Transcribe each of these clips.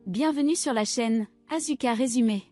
Bienvenue sur la chaîne Asuka Résumé.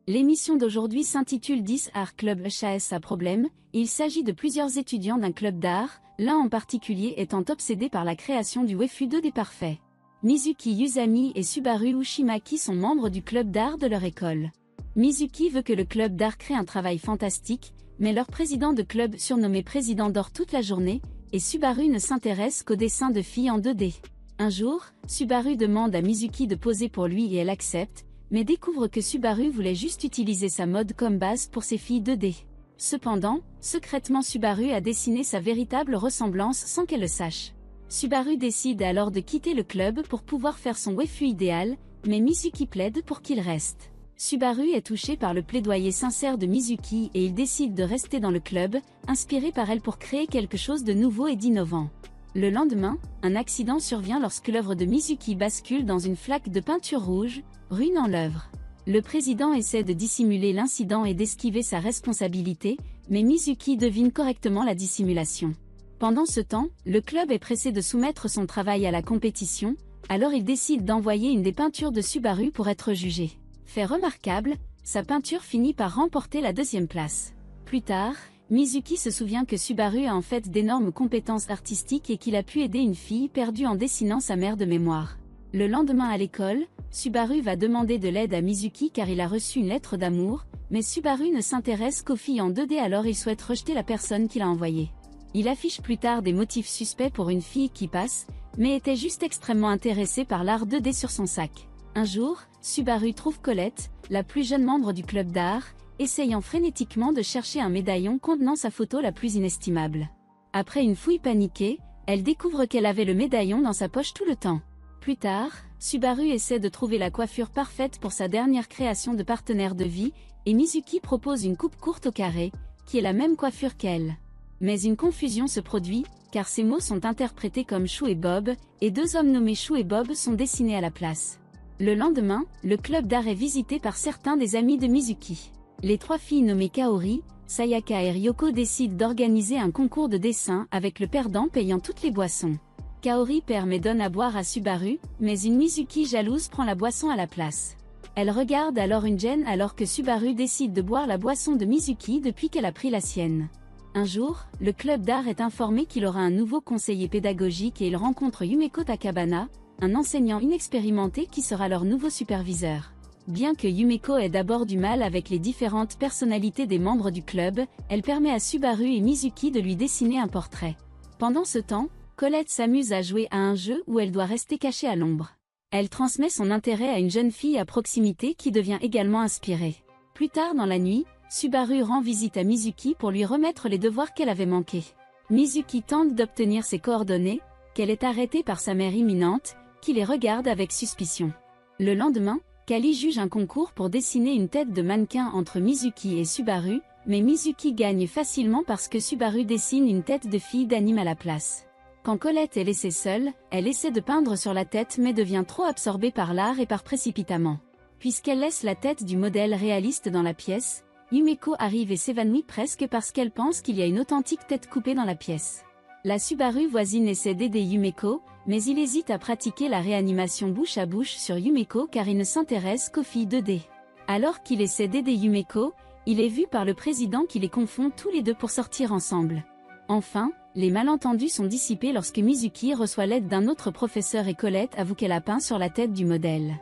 L'émission d'aujourd'hui s'intitule 10 Art Club HAS à problème. Il s'agit de plusieurs étudiants d'un club d'art, l'un en particulier étant obsédé par la création du waifu 2D parfait. Mizuki Yuzami et Subaru Ushimaki sont membres du club d'art de leur école. Mizuki veut que le club d'art crée un travail fantastique, mais leur président de club surnommé Président dort toute la journée, et Subaru ne s'intéresse qu'aux dessins de filles en 2D. Un jour, Subaru demande à Mizuki de poser pour lui et elle accepte, mais découvre que Subaru voulait juste utiliser sa mode comme base pour ses filles 2D. Cependant, secrètement Subaru a dessiné sa véritable ressemblance sans qu'elle le sache. Subaru décide alors de quitter le club pour pouvoir faire son waifu idéal, mais Mizuki plaide pour qu'il reste. Subaru est touché par le plaidoyer sincère de Mizuki et il décide de rester dans le club, inspiré par elle pour créer quelque chose de nouveau et d'innovant. Le lendemain, un accident survient lorsque l'œuvre de Mizuki bascule dans une flaque de peinture rouge, ruinant l'œuvre. Le président essaie de dissimuler l'incident et d'esquiver sa responsabilité, mais Mizuki devine correctement la dissimulation. Pendant ce temps, le club est pressé de soumettre son travail à la compétition, alors il décide d'envoyer une des peintures de Subaru pour être jugé. Fait remarquable, sa peinture finit par remporter la 2e place. Plus tard, Mizuki se souvient que Subaru a en fait d'énormes compétences artistiques et qu'il a pu aider une fille perdue en dessinant sa mère de mémoire. Le lendemain à l'école, Subaru va demander de l'aide à Mizuki car il a reçu une lettre d'amour, mais Subaru ne s'intéresse qu'aux filles en 2D alors il souhaite rejeter la personne qui l'a envoyée. Il affiche plus tard des motifs suspects pour une fille qui passe, mais était juste extrêmement intéressé par l'art 2D sur son sac. Un jour, Subaru trouve Colette, la plus jeune membre du club d'art, essayant frénétiquement de chercher un médaillon contenant sa photo la plus inestimable. Après une fouille paniquée, elle découvre qu'elle avait le médaillon dans sa poche tout le temps. Plus tard, Subaru essaie de trouver la coiffure parfaite pour sa dernière création de partenaire de vie, et Mizuki propose une coupe courte au carré, qui est la même coiffure qu'elle. Mais une confusion se produit, car ces mots sont interprétés comme Chou et Bob, et 2 hommes nommés Chou et Bob sont dessinés à la place. Le lendemain, le club d'art est visité par certains des amis de Mizuki. Les 3 filles nommées Kaori, Sayaka et Ryoko décident d'organiser un concours de dessin avec le perdant payant toutes les boissons. Kaori perd mais donne à boire à Subaru, mais une Mizuki jalouse prend la boisson à la place. Elle regarde alors une gêne alors que Subaru décide de boire la boisson de Mizuki depuis qu'elle a pris la sienne. Un jour, le club d'art est informé qu'il aura un nouveau conseiller pédagogique et il rencontre Yumeko Takabana, un enseignant inexpérimenté qui sera leur nouveau superviseur. Bien que Yumeko ait d'abord du mal avec les différentes personnalités des membres du club, elle permet à Subaru et Mizuki de lui dessiner un portrait. Pendant ce temps, Colette s'amuse à jouer à un jeu où elle doit rester cachée à l'ombre. Elle transmet son intérêt à une jeune fille à proximité qui devient également inspirée. Plus tard dans la nuit, Subaru rend visite à Mizuki pour lui remettre les devoirs qu'elle avait manqués. Mizuki tente d'obtenir ses coordonnées, qu'elle est arrêtée par sa mère imminente, qui les regarde avec suspicion. Le lendemain, Kali juge un concours pour dessiner une tête de mannequin entre Mizuki et Subaru, mais Mizuki gagne facilement parce que Subaru dessine une tête de fille d'anime à la place. Quand Colette est laissée seule, elle essaie de peindre sur la tête mais devient trop absorbée par l'art et par précipitamment. Puisqu'elle laisse la tête du modèle réaliste dans la pièce, Yumeko arrive et s'évanouit presque parce qu'elle pense qu'il y a une authentique tête coupée dans la pièce. La Subaru voisine essaie d'aider Yumeko, mais il hésite à pratiquer la réanimation bouche à bouche sur Yumeko car il ne s'intéresse qu'aux filles 2D. Alors qu'il essaie d'aider Yumeko, il est vu par le président qui les confond tous les deux pour sortir ensemble. Enfin, les malentendus sont dissipés lorsque Mizuki reçoit l'aide d'un autre professeur et Colette avoue qu'elle a peint sur la tête du modèle.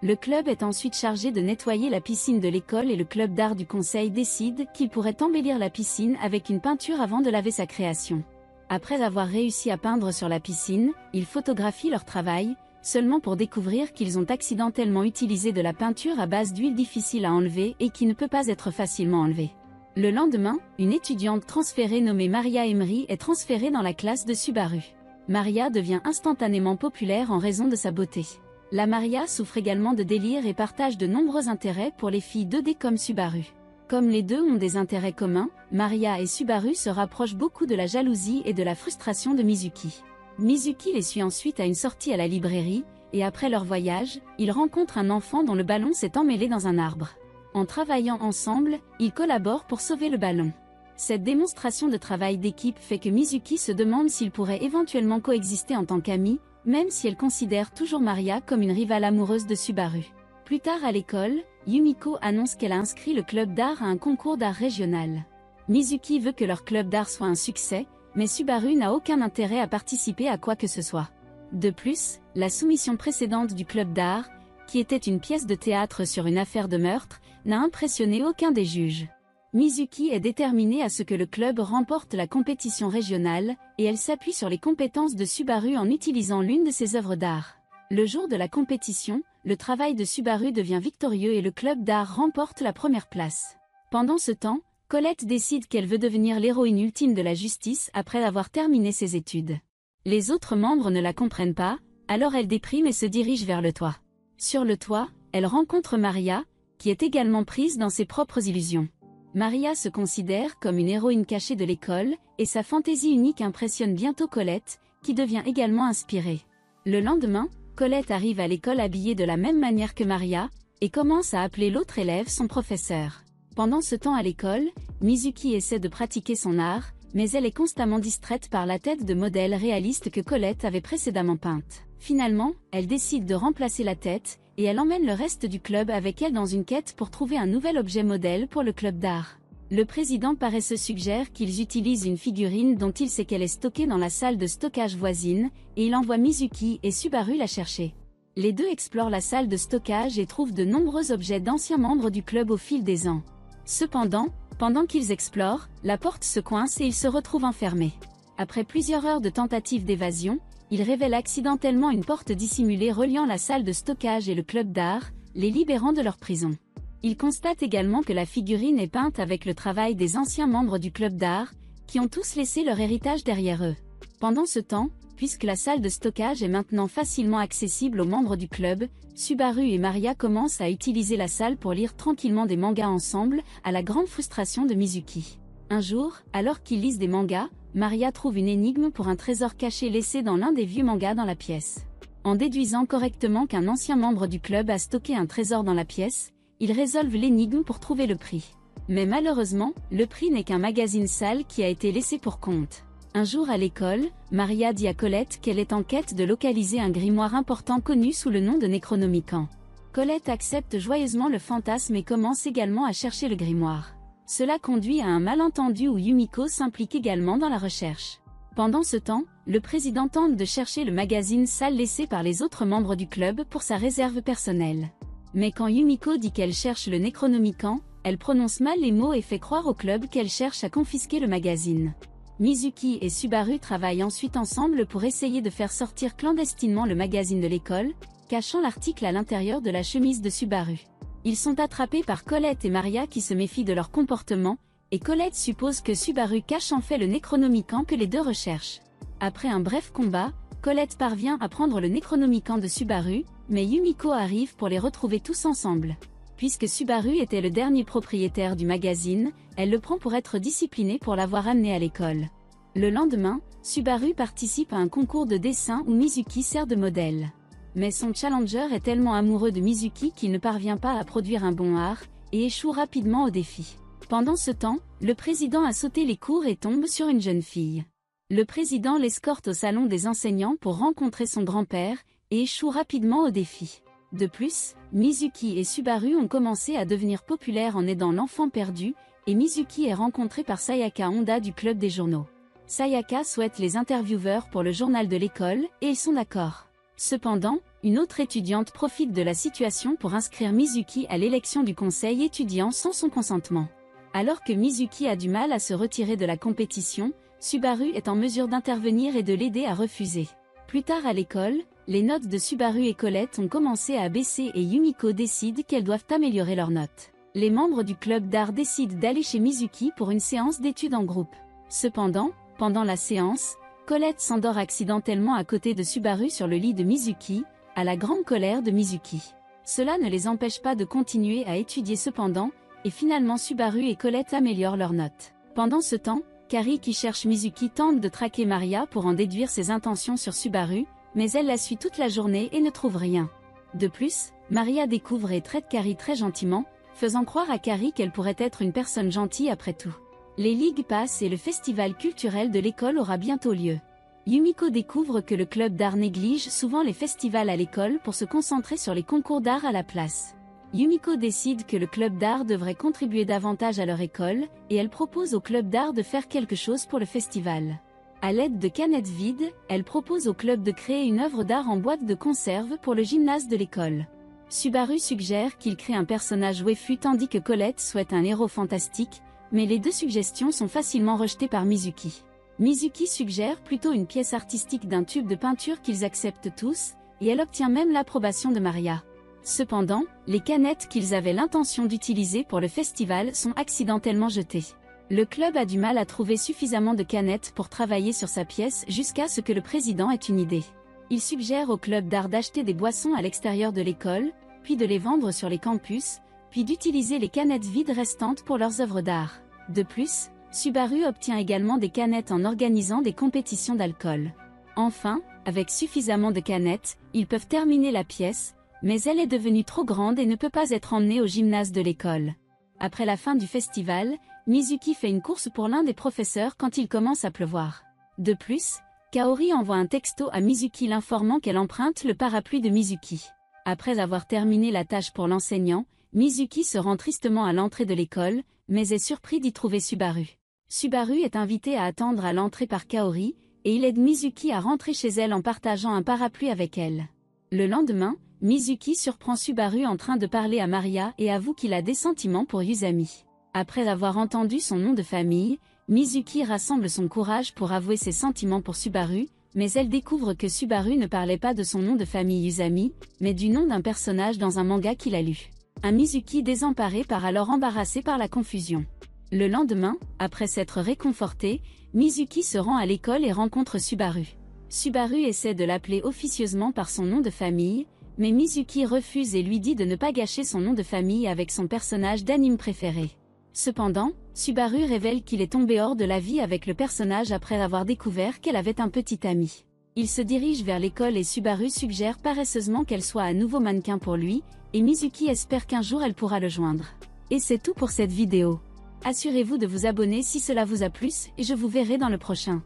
Le club est ensuite chargé de nettoyer la piscine de l'école et le club d'art du conseil décide qu'il pourrait embellir la piscine avec une peinture avant de laver sa création. Après avoir réussi à peindre sur la piscine, ils photographient leur travail, seulement pour découvrir qu'ils ont accidentellement utilisé de la peinture à base d'huile difficile à enlever et qui ne peut pas être facilement enlevée. Le lendemain, une étudiante transférée nommée Maria Emery est transférée dans la classe de Subaru. Maria devient instantanément populaire en raison de sa beauté. La Maria souffre également de délire et partage de nombreux intérêts pour les filles 2D comme Subaru. Comme les deux ont des intérêts communs, Maria et Subaru se rapprochent beaucoup de la jalousie et de la frustration de Mizuki. Mizuki les suit ensuite à une sortie à la librairie, et après leur voyage, ils rencontrent un enfant dont le ballon s'est emmêlé dans un arbre. En travaillant ensemble, ils collaborent pour sauver le ballon. Cette démonstration de travail d'équipe fait que Mizuki se demande s'ils pourraient éventuellement coexister en tant qu'amis, même si elle considère toujours Maria comme une rivale amoureuse de Subaru. Plus tard à l'école, Yumiko annonce qu'elle a inscrit le club d'art à un concours d'art régional. Mizuki veut que leur club d'art soit un succès, mais Subaru n'a aucun intérêt à participer à quoi que ce soit. De plus, la soumission précédente du club d'art, qui était une pièce de théâtre sur une affaire de meurtre, n'a impressionné aucun des juges. Mizuki est déterminée à ce que le club remporte la compétition régionale, et elle s'appuie sur les compétences de Subaru en utilisant l'une de ses œuvres d'art. Le jour de la compétition, le travail de Subaru devient victorieux et le club d'art remporte la première place. Pendant ce temps, Colette décide qu'elle veut devenir l'héroïne ultime de la justice après avoir terminé ses études. Les autres membres ne la comprennent pas, alors elle déprime et se dirige vers le toit. Sur le toit, elle rencontre Maria, qui est également prise dans ses propres illusions. Maria se considère comme une héroïne cachée de l'école, et sa fantaisie unique impressionne bientôt Colette, qui devient également inspirée. Le lendemain, Colette arrive à l'école habillée de la même manière que Maria, et commence à appeler l'autre élève son professeur. Pendant ce temps à l'école, Mizuki essaie de pratiquer son art, mais elle est constamment distraite par la tête de modèle réaliste que Colette avait précédemment peinte. Finalement, elle décide de remplacer la tête, et elle emmène le reste du club avec elle dans une quête pour trouver un nouvel objet modèle pour le club d'art. Le président paresseux suggère qu'ils utilisent une figurine dont il sait qu'elle est stockée dans la salle de stockage voisine, et il envoie Mizuki et Subaru la chercher. Les deux explorent la salle de stockage et trouvent de nombreux objets d'anciens membres du club au fil des ans. Cependant, pendant qu'ils explorent, la porte se coince et ils se retrouvent enfermés. Après plusieurs heures de tentatives d'évasion, ils révèlent accidentellement une porte dissimulée reliant la salle de stockage et le club d'art, les libérant de leur prison. Ils constatent également que la figurine est peinte avec le travail des anciens membres du club d'art, qui ont tous laissé leur héritage derrière eux. Pendant ce temps, puisque la salle de stockage est maintenant facilement accessible aux membres du club, Subaru et Maria commencent à utiliser la salle pour lire tranquillement des mangas ensemble, à la grande frustration de Mizuki. Un jour, alors qu'ils lisent des mangas, Maria trouve une énigme pour un trésor caché laissé dans l'un des vieux mangas dans la pièce. En déduisant correctement qu'un ancien membre du club a stocké un trésor dans la pièce, ils résolvent l'énigme pour trouver le prix. Mais malheureusement, le prix n'est qu'un magazine sale qui a été laissé pour compte. Un jour à l'école, Maria dit à Colette qu'elle est en quête de localiser un grimoire important connu sous le nom de Necronomicon. Colette accepte joyeusement le fantasme et commence également à chercher le grimoire. Cela conduit à un malentendu où Yumiko s'implique également dans la recherche. Pendant ce temps, le président tente de chercher le magazine sale laissé par les autres membres du club pour sa réserve personnelle. Mais quand Yumiko dit qu'elle cherche le Necronomicon, elle prononce mal les mots et fait croire au club qu'elle cherche à confisquer le magazine. Mizuki et Subaru travaillent ensuite ensemble pour essayer de faire sortir clandestinement le magazine de l'école, cachant l'article à l'intérieur de la chemise de Subaru. Ils sont attrapés par Colette et Maria qui se méfient de leur comportement, et Colette suppose que Subaru cache en fait le Necronomicon que les deux recherchent. Après un bref combat, Colette parvient à prendre le Necronomicon de Subaru, mais Yumiko arrive pour les retrouver tous ensemble. Puisque Subaru était le dernier propriétaire du magazine, elle le prend pour être disciplinée pour l'avoir amené à l'école. Le lendemain, Subaru participe à un concours de dessin où Mizuki sert de modèle. Mais son challenger est tellement amoureux de Mizuki qu'il ne parvient pas à produire un bon art, et échoue rapidement au défi. Pendant ce temps, le président a sauté les cours et tombe sur une jeune fille. Le président l'escorte au salon des enseignants pour rencontrer son grand-père, et échoue rapidement au défi. De plus, Mizuki et Subaru ont commencé à devenir populaires en aidant l'enfant perdu, et Mizuki est rencontrée par Sayaka Honda du club des journaux. Sayaka souhaite les intervieweurs pour le journal de l'école, et ils sont d'accord. Cependant, une autre étudiante profite de la situation pour inscrire Mizuki à l'élection du conseil étudiant sans son consentement. Alors que Mizuki a du mal à se retirer de la compétition, Subaru est en mesure d'intervenir et de l'aider à refuser. Plus tard à l'école, les notes de Subaru et Colette ont commencé à baisser et Yumiko décide qu'elles doivent améliorer leurs notes. Les membres du club d'art décident d'aller chez Mizuki pour une séance d'études en groupe. Cependant, pendant la séance, Colette s'endort accidentellement à côté de Subaru sur le lit de Mizuki, à la grande colère de Mizuki. Cela ne les empêche pas de continuer à étudier cependant, et finalement Subaru et Colette améliorent leurs notes. Pendant ce temps, Kari qui cherche Mizuki tente de traquer Maria pour en déduire ses intentions sur Subaru, mais elle la suit toute la journée et ne trouve rien. De plus, Maria découvre et traite Kari très gentiment, faisant croire à Kari qu'elle pourrait être une personne gentille après tout. Les ligues passent et le festival culturel de l'école aura bientôt lieu. Yumiko découvre que le club d'art néglige souvent les festivals à l'école pour se concentrer sur les concours d'art à la place. Yumiko décide que le club d'art devrait contribuer davantage à leur école, et elle propose au club d'art de faire quelque chose pour le festival. À l'aide de canettes vides, elle propose au club de créer une œuvre d'art en boîte de conserve pour le gymnase de l'école. Subaru suggère qu'il crée un personnage waifu tandis que Colette souhaite un héros fantastique, mais les deux suggestions sont facilement rejetées par Mizuki. Mizuki suggère plutôt une pièce artistique d'un tube de peinture qu'ils acceptent tous, et elle obtient même l'approbation de Maria. Cependant, les canettes qu'ils avaient l'intention d'utiliser pour le festival sont accidentellement jetées. Le club a du mal à trouver suffisamment de canettes pour travailler sur sa pièce jusqu'à ce que le président ait une idée. Il suggère au club d'art d'acheter des boissons à l'extérieur de l'école, puis de les vendre sur les campus, puis d'utiliser les canettes vides restantes pour leurs œuvres d'art. De plus, Subaru obtient également des canettes en organisant des compétitions d'alcool. Enfin, avec suffisamment de canettes, ils peuvent terminer la pièce, mais elle est devenue trop grande et ne peut pas être emmenée au gymnase de l'école. Après la fin du festival, Mizuki fait une course pour l'un des professeurs quand il commence à pleuvoir. De plus, Kaori envoie un texto à Mizuki l'informant qu'elle emprunte le parapluie de Mizuki. Après avoir terminé la tâche pour l'enseignant, Mizuki se rend tristement à l'entrée de l'école, mais est surpris d'y trouver Subaru. Subaru est invité à attendre à l'entrée par Kaori, et il aide Mizuki à rentrer chez elle en partageant un parapluie avec elle. Le lendemain, Mizuki surprend Subaru en train de parler à Maria et avoue qu'il a des sentiments pour Yuzami. Après avoir entendu son nom de famille, Mizuki rassemble son courage pour avouer ses sentiments pour Subaru, mais elle découvre que Subaru ne parlait pas de son nom de famille Yuzami, mais du nom d'un personnage dans un manga qu'il a lu. Un Mizuki désemparé part alors embarrassé par la confusion. Le lendemain, après s'être réconforté, Mizuki se rend à l'école et rencontre Subaru. Subaru essaie de l'appeler officieusement par son nom de famille, mais Mizuki refuse et lui dit de ne pas gâcher son nom de famille avec son personnage d'anime préféré. Cependant, Subaru révèle qu'il est tombé hors de la vie avec le personnage après avoir découvert qu'elle avait un petit ami. Il se dirige vers l'école et Subaru suggère paresseusement qu'elle soit à nouveau mannequin pour lui, et Mizuki espère qu'un jour elle pourra le joindre. Et c'est tout pour cette vidéo. Assurez-vous de vous abonner si cela vous a plu, et je vous verrai dans le prochain.